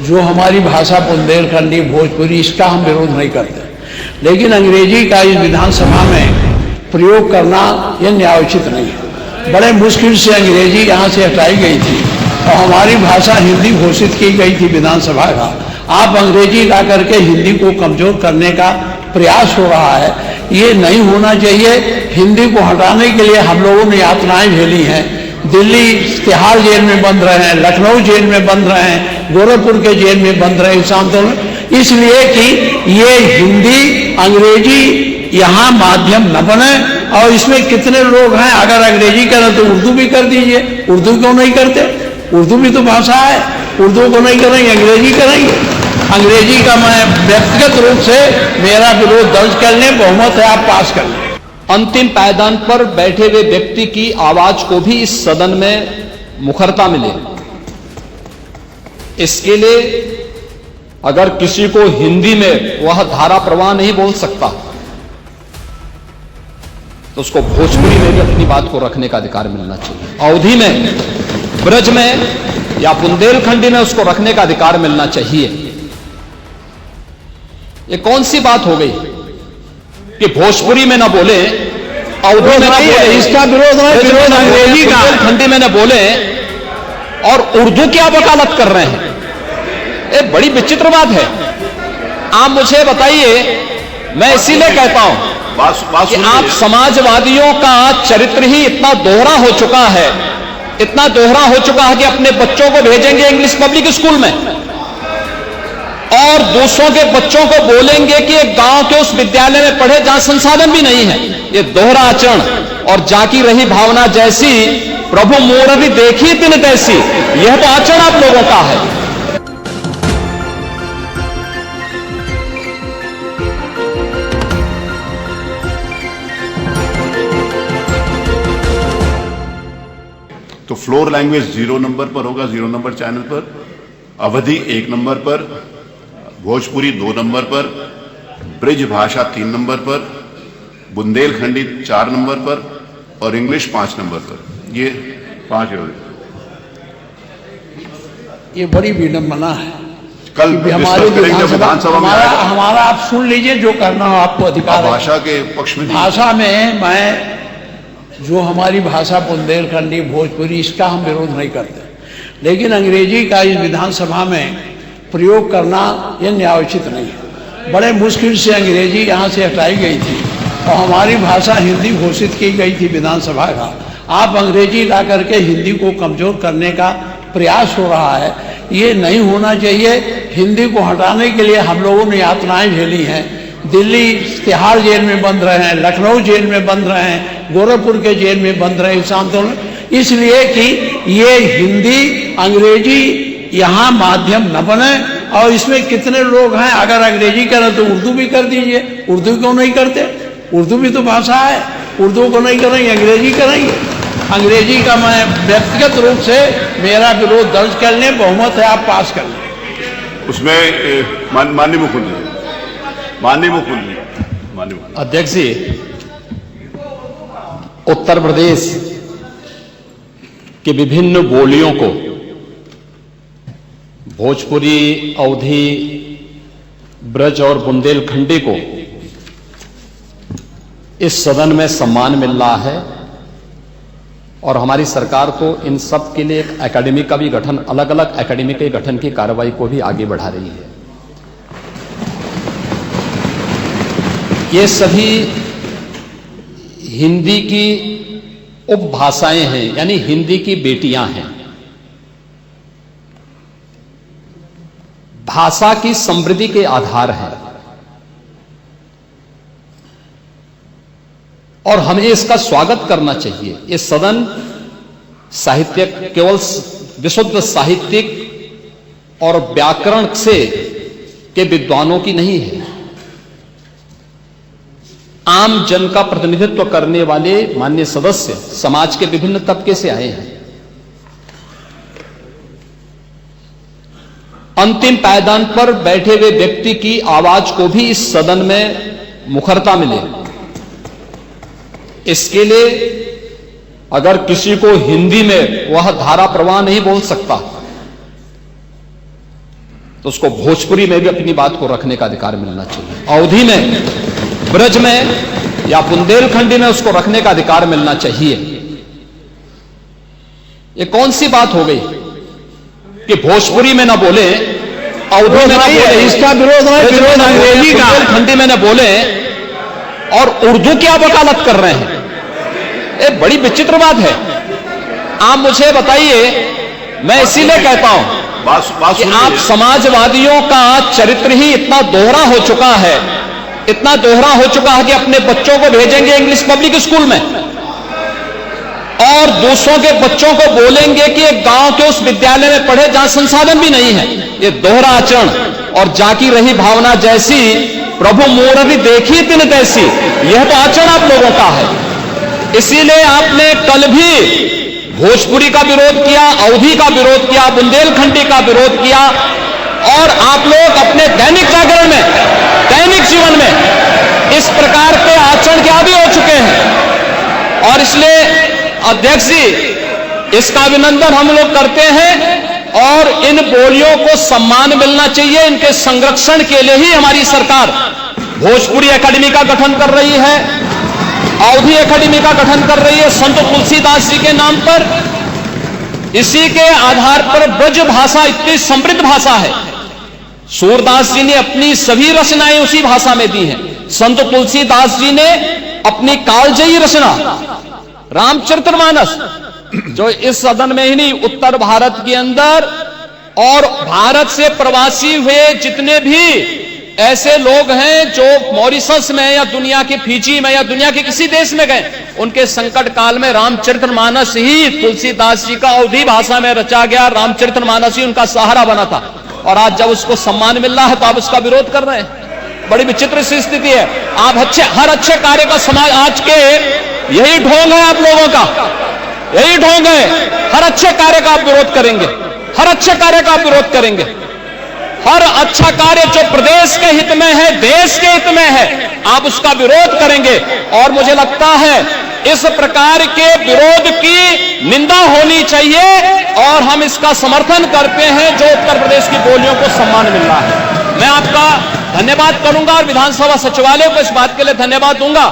जो हमारी भाषा बुंदेलखंडी भोजपुरी, इसका हम विरोध नहीं करते, लेकिन अंग्रेजी का इस विधानसभा में प्रयोग करना यह न्यायोचित नहीं है। बड़े मुश्किल से अंग्रेजी यहाँ से हटाई गई थी और हमारी भाषा हिंदी घोषित की गई थी विधानसभा का। आप अंग्रेजी ला करके हिंदी को कमजोर करने का प्रयास हो रहा है, ये नहीं होना चाहिए। हिंदी को हटाने के लिए हम लोगों ने यातनाएं झेली हैं। दिल्ली तिहाड़ जेल में बंद रहे हैं, लखनऊ जेल में बंद रहे हैं, गोरखपुर के जेल में बंद रहे इस आंदोलन, इसलिए कि ये हिंदी अंग्रेजी यहाँ माध्यम न बने। और इसमें कितने लोग हैं, अगर अंग्रेजी करें तो उर्दू भी कर दीजिए। उर्दू क्यों नहीं करते? उर्दू भी तो भाषा है। उर्दू को नहीं करेंगे, अंग्रेजी करेंगे। अंग्रेजी का मैं व्यक्तिगत रूप से मेरा विरोध दर्ज कर लें, बहुमत है आप पास कर लें। अंतिम पायदान पर बैठे हुए व्यक्ति की आवाज को भी इस सदन में मुखरता मिले, इसके लिए अगर किसी को हिंदी में वह धारा प्रवाह नहीं बोल सकता तो उसको भोजपुरी में भी अपनी बात को रखने का अधिकार मिलना चाहिए। अवधी में, ब्रज में या बुंदेलखंडी में उसको रखने का अधिकार मिलना चाहिए। ये कौन सी बात हो गई कि भोजपुरी में ना बोले, अवधी में ना बोले, इसका विरोध अंग्रेजी का, बुंदेलखंडी में ना बोले और उर्दू की आप वकालत कर रहे हैं। ये बड़ी विचित्र बात है। आप मुझे बताइए, मैं इसीलिए कहता हूं कि आप समाजवादियों का चरित्र ही इतना दोहरा हो चुका है, इतना दोहरा हो चुका है कि अपने बच्चों को भेजेंगे इंग्लिश पब्लिक स्कूल में और दूसरों के बच्चों को बोलेंगे कि एक गांव के उस विद्यालय में पढ़े जहां संसाधन भी नहीं है। ये दोहरा आचरण और जाकी रही भावना जैसी प्रभु मूर्ति देखी तिन तैसी, यह तो आचरण आप लोगों का है। तो फ्लोर लैंग्वेज 0 नंबर पर होगा, 0 नंबर चैनल पर, अवधी 1 नंबर पर, भोजपुरी 2 नंबर पर, ब्रिज भाषा 3 नंबर पर, बुंदेलखंडी 4 नंबर पर और इंग्लिश 5 नंबर पर। ये 5 है। ये बड़ी विडंबना है। कल हमारे विधानसभा में हमारा आप सुन लीजिए, जो करना हो आपको अधिकार है। भाषा के पक्ष में, भाषा में मैं, जो हमारी भाषा बुंदेलखंडी भोजपुरी, इसका हम विरोध नहीं करते, लेकिन अंग्रेजी का इस विधानसभा में प्रयोग करना यह न्यायोचित नहीं है। बड़े मुश्किल से अंग्रेजी यहाँ से हटाई गई थी और हमारी भाषा हिंदी घोषित की गई थी विधानसभा का। आप अंग्रेजी ला करके हिंदी को कमजोर करने का प्रयास हो रहा है, ये नहीं होना चाहिए। हिंदी को हटाने के लिए हम लोगों ने यातनाएं झेली हैं। दिल्ली तिहाड़ जेल में बंद रहे हैं, लखनऊ जेल में बंद रहे हैं, गोरखपुर के जेल में बंद रहे इस आंदोलन, इसलिए कि ये हिंदी अंग्रेजी यहाँ माध्यम न बने। और इसमें कितने लोग हैं, अगर अंग्रेजी करें तो उर्दू भी कर दीजिए। उर्दू क्यों नहीं करते? उर्दू भी तो भाषा है। उर्दू को नहीं करेंगे, अंग्रेजी करेंगे। अंग्रेजी का मैं व्यक्तिगत रूप से मेरा विरोध दर्ज कर लें, बहुमत है आप पास कर लें। उसमें माननीय मुख्यमंत्री अध्यक्ष जी, उत्तर प्रदेश के विभिन्न बोलियों को, भोजपुरी, अवधी, ब्रज और बुंदेलखंडी को इस सदन में सम्मान मिल रहा है और हमारी सरकार को इन सब के लिए एक एकेडमी का भी गठन, अलग अलग एकेडमी के गठन की कार्रवाई को भी आगे बढ़ा रही है। ये सभी हिंदी की उपभाषाएं हैं, यानी हिंदी की बेटियां हैं। भाषा की समृद्धि के आधार हैं और हमें इसका स्वागत करना चाहिए। ये सदन साहित्य केवल विशुद्ध साहित्यिक और व्याकरण से के विद्वानों की नहीं है, आम जन का प्रतिनिधित्व करने वाले माननीय सदस्य समाज के विभिन्न तबके से आए हैं। अंतिम पायदान पर बैठे हुए व्यक्ति की आवाज को भी इस सदन में मुखरता मिले, इसके लिए अगर किसी को हिंदी में वह धारा प्रवाह नहीं बोल सकता तो उसको भोजपुरी में भी अपनी बात को रखने का अधिकार मिलना चाहिए, अवधी में, ब्रज में या बुंदेलखंडी में उसको रखने का अधिकार मिलना चाहिए। ये कौन सी बात हो गई कि भोजपुरी में ना बोले, अवधी में ना बोले, इसका विरोध है, विरोध अंग्रेजी का, बुंदेलखंडी में ना बोले और उर्दू की आप वकालत कर रहे हैं। ये बड़ी विचित्र बात है। आप मुझे बताइए, मैं इसीलिए कहता हूं कि आप समाजवादियों का चरित्र ही इतना दोहरा हो चुका है, इतना दोहरा हो चुका है कि अपने बच्चों को भेजेंगे इंग्लिश पब्लिक स्कूल में और दूसरों के बच्चों को बोलेंगे कि एक गांव के उस विद्यालय में पढ़े जहां संसाधन भी नहीं है। ये दोहरा आचरण और जाकी रही भावना जैसी प्रभु मूर्ति देखी तिन तैसी, यह तो आचरण आप लोगों का है। इसीलिए आपने कल भी भोजपुरी का विरोध किया, अवधी का विरोध किया, बुंदेलखंडी का विरोध किया और आप लोग अपने दैनिक जागरण में, दैनिक जीवन में इस प्रकार के आचरण के आदी हो चुके हैं। और इसलिए अध्यक्ष जी, इसका अभिनंदन हम लोग करते हैं और इन बोलियों को सम्मान मिलना चाहिए। इनके संरक्षण के लिए ही हमारी सरकार भोजपुरी एकेडमी का गठन कर रही है, अवधी एकेडमी का गठन कर रही है संत तुलसीदास जी के नाम पर। इसी के आधार पर ब्रज भाषा इतनी समृद्ध भाषा है। सूरदास जी ने अपनी सभी रचनाएं उसी भाषा में दी हैं। संत तुलसीदास जी ने अपनी कालजयी रचना रामचरितमानस, जो इस सदन में ही नहीं, उत्तर भारत के अंदर और भारत से प्रवासी हुए जितने भी ऐसे लोग हैं जो मॉरिशस में या दुनिया के फिजी में या दुनिया के किसी देश में गए, उनके संकट काल में रामचरितमानस ही तुलसीदास जी का अवधी भाषा में रचा गया रामचरितमानस ही उनका सहारा बना था। और आज जब उसको सम्मान मिल रहा है तो आप उसका विरोध कर रहे हैं। बड़ी विचित्र सी स्थिति है। आप हर अच्छे कार्य का समाज, आज के यही ढोंग है आप लोगों का, यही ढोंग है। हर अच्छे कार्य का आप विरोध करेंगे, हर अच्छे कार्य का आप विरोध करेंगे। हर अच्छा कार्य जो प्रदेश के हित में है, देश के हित में है, आप उसका विरोध करेंगे। और मुझे लगता है इस प्रकार के विरोध की निंदा होनी चाहिए और हम इसका समर्थन करते हैं जो उत्तर प्रदेश की बोलियों को सम्मान मिल रहा है। मैं आपका धन्यवाद करूंगा और विधानसभा सचिवालय को इस बात के लिए धन्यवाद दूंगा।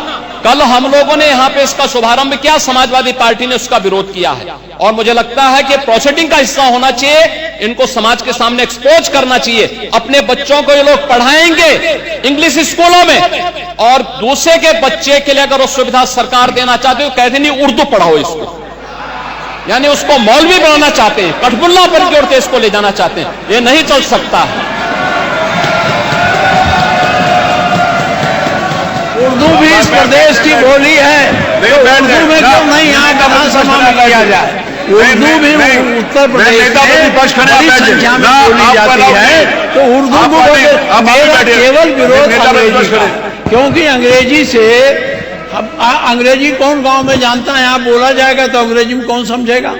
कल हम लोगों ने यहां पे इसका शुभारंभ किया, समाजवादी पार्टी ने उसका विरोध किया है और मुझे लगता है कि प्रोसीडिंग का हिस्सा होना चाहिए। इनको समाज के सामने एक्सपोज करना चाहिए। अपने बच्चों को ये लोग पढ़ाएंगे इंग्लिश स्कूलों में और दूसरे के बच्चे के लिए अगर वो सुविधा सरकार देना चाहते हो, कहते नहीं उर्दू पढ़ाओ इसको, यानी उसको मौलवी बनाना चाहते हैं, कठपुल्ला पर की ओर इसको ले जाना चाहते हैं। ये नहीं चल सकता है। उर्दू भी इस प्रदेश की बोली है, तो उर्दू में क्यों नहीं यहाँ विधानसभा में किया जाए? उर्दू भी उत्तर प्रदेश में बड़ी संख्या में बोली जाती है, तो उर्दू को मेरा केवल विरोध अंग्रेजी का, क्योंकि अंग्रेजी से अंग्रेजी कौन गांव में जानता है? यहाँ बोला जाएगा तो अंग्रेजी में कौन समझेगा?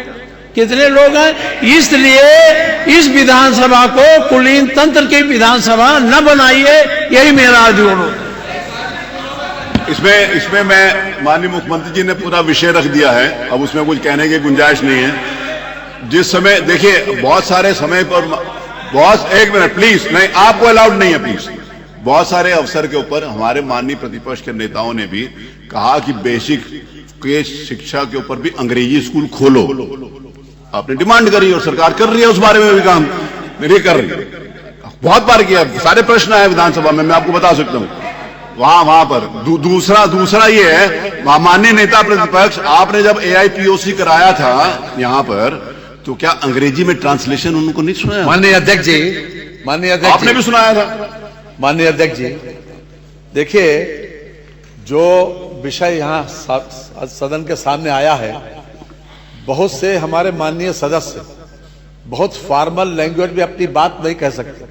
कितने लोग हैं? इसलिए इस विधानसभा को कुलीन तंत्र की विधानसभा न बनाइए, यही मेरा अनुरोध। इसमें मैं माननीय मुख्यमंत्री जी ने पूरा विषय रख दिया है, अब उसमें कुछ कहने की गुंजाइश नहीं है। जिस समय देखिए बहुत सारे समय पर एक मिनट प्लीज, नहीं आपको अलाउड नहीं है प्लीज। बहुत सारे अवसर के ऊपर हमारे माननीय प्रतिपक्ष के नेताओं ने भी कहा कि बेसिक के शिक्षा के ऊपर भी अंग्रेजी स्कूल खोलो। आपने डिमांड करी और सरकार कर रही है उस बारे में भी काम नहीं कर रही है। बहुत बार किया, सारे प्रश्न आए विधानसभा में, मैं आपको बता सकता हूं वहां पर। दूसरा ये है, माननीय नेता प्रतिपक्ष, आपने जब AIPOC कराया था यहां पर, तो क्या अंग्रेजी में ट्रांसलेशन उनको नहीं सुनाया? माननीय अध्यक्ष जी, माननीय अध्यक्ष, आपने भी सुनाया था। माननीय अध्यक्ष जी, देखिए जो विषय यहाँ सदन के सामने आया है, बहुत से हमारे माननीय सदस्य बहुत फॉर्मल लैंग्वेज में अपनी बात नहीं कह सकते।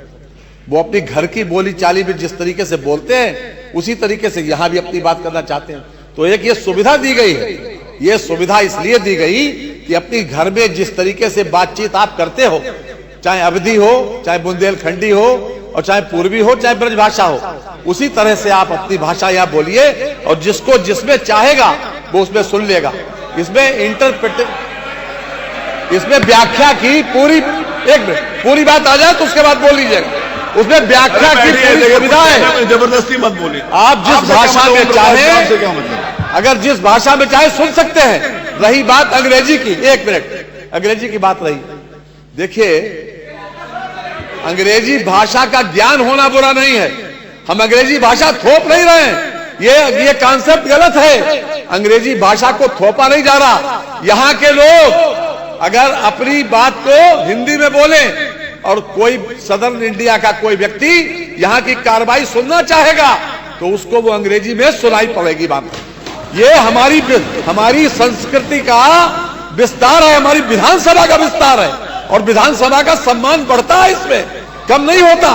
वो अपनी घर की बोली चाली में जिस तरीके से बोलते हैं उसी तरीके से यहाँ भी अपनी बात करना चाहते हैं। तो एक ये सुविधा दी गई है, ये सुविधा इसलिए दी गई कि अपनी घर में जिस तरीके से बातचीत आप करते हो, चाहे अवधी हो, चाहे बुंदेलखंडी हो और चाहे पूर्वी हो, चाहे ब्रज भाषा हो, उसी तरह से आप अपनी भाषा यहाँ बोलिए और जिसको जिसमें चाहेगा वो उसमें सुन लेगा। इसमें व्याख्या की पूरी एक मिनट, पूरी बात आ जाए तो उसके बाद बोल लीजिएगा। उसमें व्याख्या की पूरी सुविधा है। जबरदस्ती मत बोलिए। आप जिस भाषा में चाहे, क्या मतलब? अगर जिस भाषा में चाहे सुन सकते हैं। रही बात अंग्रेजी की, एक मिनट, अंग्रेजी की बात रही, देखिए अंग्रेजी भाषा का ज्ञान होना बुरा नहीं है, हम अंग्रेजी भाषा थोप नहीं रहे हैं, ये कॉन्सेप्ट गलत है। अंग्रेजी भाषा को थोपा नहीं जा रहा। यहां के लोग अगर अपनी बात को हिंदी में बोले और कोई सदर्न इंडिया का कोई व्यक्ति यहां की कार्रवाई सुनना चाहेगा तो उसको वो अंग्रेजी में सुनाई पड़ेगी बात। ये हमारी संस्कृति का विस्तार है, हमारी विधानसभा का विस्तार है, और विधानसभा का सम्मान बढ़ता है, इसमें कम नहीं होता।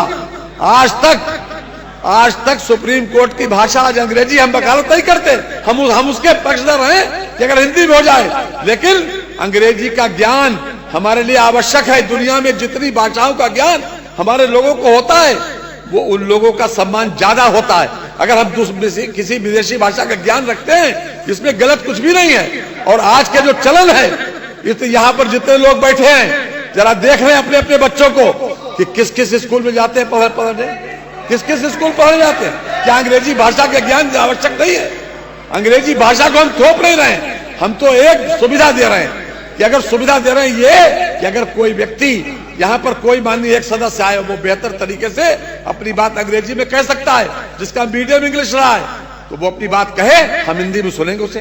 आज तक सुप्रीम कोर्ट की भाषा आज अंग्रेजी, हम वकालत नहीं करते, हम उसके पक्षधर हैं कि अगर हिंदी में हो जाए, लेकिन अंग्रेजी का ज्ञान हमारे लिए आवश्यक है। दुनिया में जितनी भाषाओं का ज्ञान हमारे लोगों को होता है, वो उन लोगों का सम्मान ज्यादा होता है। अगर हम किसी विदेशी भाषा का ज्ञान रखते हैं, इसमें गलत कुछ भी नहीं है। और आज के जो चलन है, यहाँ पर जितने लोग बैठे हैं, जरा देख रहे हैं अपने अपने बच्चों को कि किस किस स्कूल में जाते हैं पढ़ने, किस किस स्कूल पढ़ने जाते हैं। क्या अंग्रेजी भाषा का ज्ञान आवश्यक नहीं है? अंग्रेजी भाषा को हम थोप नहीं रहे हैं, हम तो एक सुविधा दे रहे हैं कि अगर सुविधा दे रहे हैं ये कि अगर कोई व्यक्ति यहाँ पर कोई माननीय एक सदस्य आए, वो बेहतर तरीके से अपनी बात अंग्रेजी में कह सकता है, जिसका मीडियम इंग्लिश रहा है, तो वो अपनी बात कहे, हम हिंदी में सुनेंगे उसे।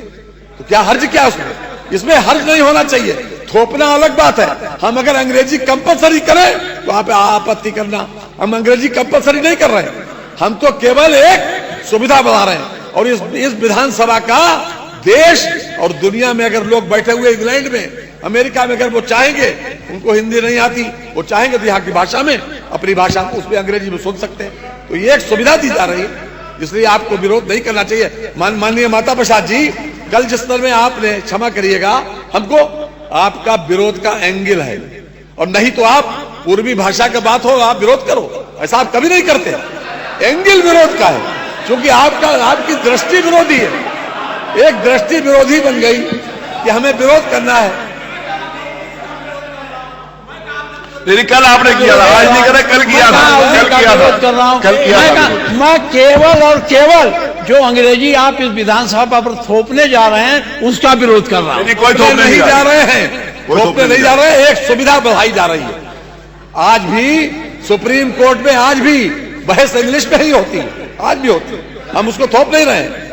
तो क्या हर्ज क्या उसमें? इसमें हर्ज नहीं होना चाहिए। थोपना अलग बात है। हम अगर अंग्रेजी कंपलसरी करें तो आप आपत्ति करना, हम अंग्रेजी कंपलसरी नहीं कर रहे हैं, हम तो केवल एक सुविधा बढ़ा रहे हैं। और इस विधानसभा का देश और दुनिया में अगर लोग बैठे हुए इंग्लैंड में, अमेरिका में, अगर वो चाहेंगे, उनको हिंदी नहीं आती, वो चाहेंगे तो यहाँ की भाषा में, अपनी भाषा उसमें अंग्रेजी में सुन सकते हैं। तो ये एक सुविधा दी जा रही है, इसलिए आपको विरोध नहीं करना चाहिए। माननीय माता प्रसाद जी, कल जिस तरह में आपने, क्षमा करिएगा, हमको आपका विरोध का एंगल है, और नहीं तो आप पूर्वी भाषा का बात हो आप विरोध करो, ऐसा आप कभी नहीं करते। एंगल विरोध का है, क्योंकि आपकी दृष्टि विरोधी है, एक दृष्टि विरोधी बन गई कि हमें विरोध करना है। कल आपने किया था, आज नहीं करा, कल किया था, कल किया था। मैं केवल और केवल जो अंग्रेजी आप इस विधानसभा पर थोपने जा रहे हैं उसका विरोध कर रहा हूं। कोई थोपने नहीं जा रहे हैं, थोपने नहीं जा रहे हैं, एक सुविधा बढ़ाई जा रही है। आज भी सुप्रीम कोर्ट में आज भी बहस इंग्लिश में ही होती है, आज भी होती है, हम उसको थोप नहीं रहे हैं।